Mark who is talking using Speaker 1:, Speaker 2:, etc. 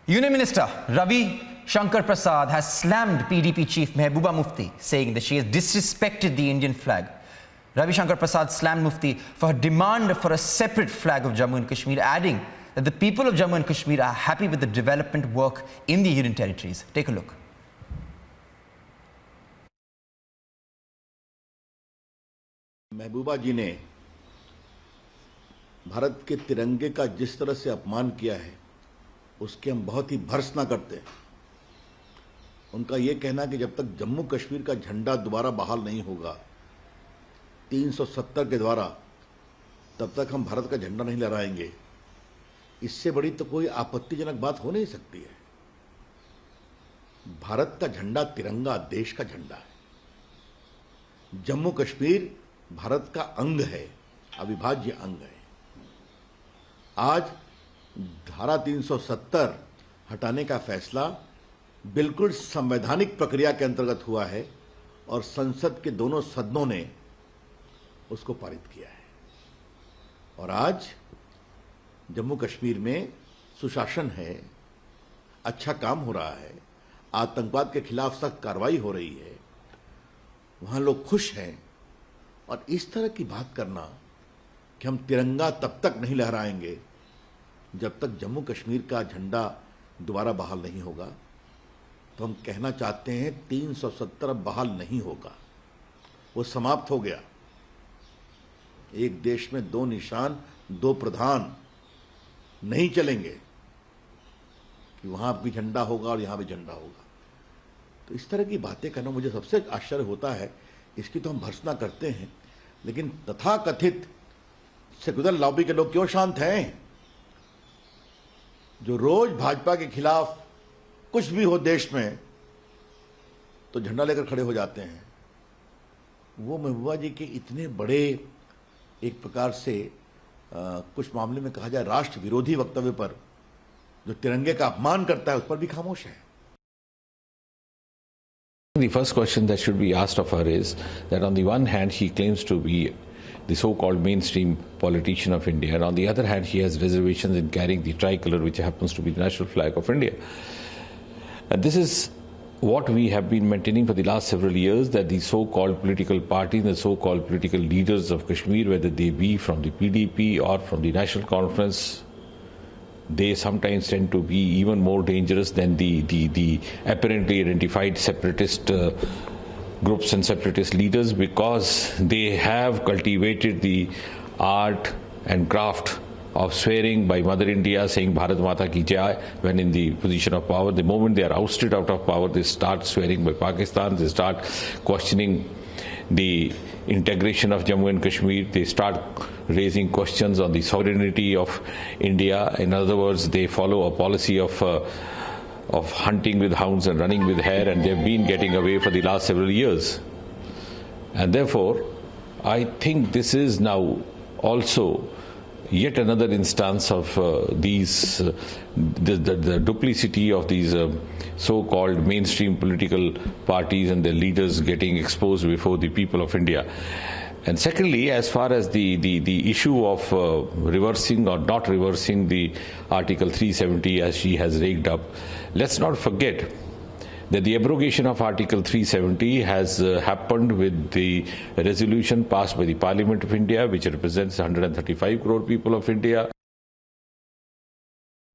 Speaker 1: Union Minister Ravi Shankar Prasad has slammed PDP chief Mehbooba Mufti, saying that she has disrespected the Indian flag. Ravi Shankar Prasad slammed Mufti for her demand for a separate flag of Jammu and Kashmir, adding that the people of Jammu and Kashmir are happy with the development work in the Union territories. Take a look.
Speaker 2: महबूबा जी ने भारत के तिरंगे का जिस तरह से अपमान किया है उसके हम बहुत ही भर्त्सना करते हैं। उनका यह कहना कि जब तक जम्मू कश्मीर का झंडा दोबारा बहाल नहीं होगा 370 के द्वारा, तब तक हम भारत का झंडा नहीं लहराएंगे। इससे बड़ी तो कोई आपत्तिजनक बात हो नहीं सकती है। भारत का झंडा तिरंगा देश का झंडा है। जम्मू कश्मीर भारत का अंग है, अविभाज्य अंग है। आज धारा 370 हटाने का फैसला बिल्कुल संवैधानिक प्रक्रिया के अंतर्गत हुआ है और संसद के दोनों सदनों ने उसको पारित किया है। और आज जम्मू कश्मीर में सुशासन है, अच्छा काम हो रहा है, आतंकवाद के खिलाफ सख्त कार्रवाई हो रही है, वहां लोग खुश हैं। और इस तरह की बात करना कि हम तिरंगा तब तक नहीं लहराएंगे जब तक जम्मू कश्मीर का झंडा दोबारा बहाल नहीं होगा, तो हम कहना चाहते हैं 370 बहाल नहीं होगा, वो समाप्त हो गया। एक देश में दो निशान, दो प्रधान नहीं चलेंगे कि वहां भी झंडा होगा और यहां भी झंडा होगा। तो इस तरह की बातें करना मुझे सबसे आश्चर्य होता है। इसकी तो हम भर्त्सना करते हैं, लेकिन तथाकथित सेकुलर लॉबी के लोग क्यों शांत हैं? जो रोज भाजपा के खिलाफ कुछ भी हो देश में तो झंडा लेकर खड़े हो जाते हैं, वो महबूबा जी के इतने बड़े एक प्रकार से कुछ मामले में कहा जाए राष्ट्र विरोधी वक्तव्य पर, जो तिरंगे का अपमान करता है, उस पर भी खामोश है।
Speaker 3: The first question that should be asked of her is that on the one hand she claims to be the so-called mainstream politician of India, and on the other hand she has reservations in carrying the tricolor, which happens to be the national flag of India. And this is what we have been maintaining for the last several years, that the so-called political parties, the so-called political leaders of Kashmir, whether they be from the PDP or from the National Conference, they sometimes tend to be even more dangerous than the apparently identified separatist groups and separatist leaders, because they have cultivated the art and craft of swearing by Mother India, saying Bharat Mata ki Jai when in the position of power. The moment they are ousted out of power, they start swearing by Pakistan, they start questioning the integration of Jammu and Kashmir, they start raising questions on the sovereignty of India. In other words, they follow a policy of hunting with hounds and running with hare, and they've been getting away for the last several years. And therefore, I think this is now also yet another instance of the duplicity of these so-called mainstream political parties and their leaders getting exposed before the people of India. And secondly, as far as the issue of reversing or not reversing the Article 370 as she has raked up, let's not forget that the abrogation of Article 370 has happened with the resolution passed by the Parliament of India, which represents 135 crore people of India.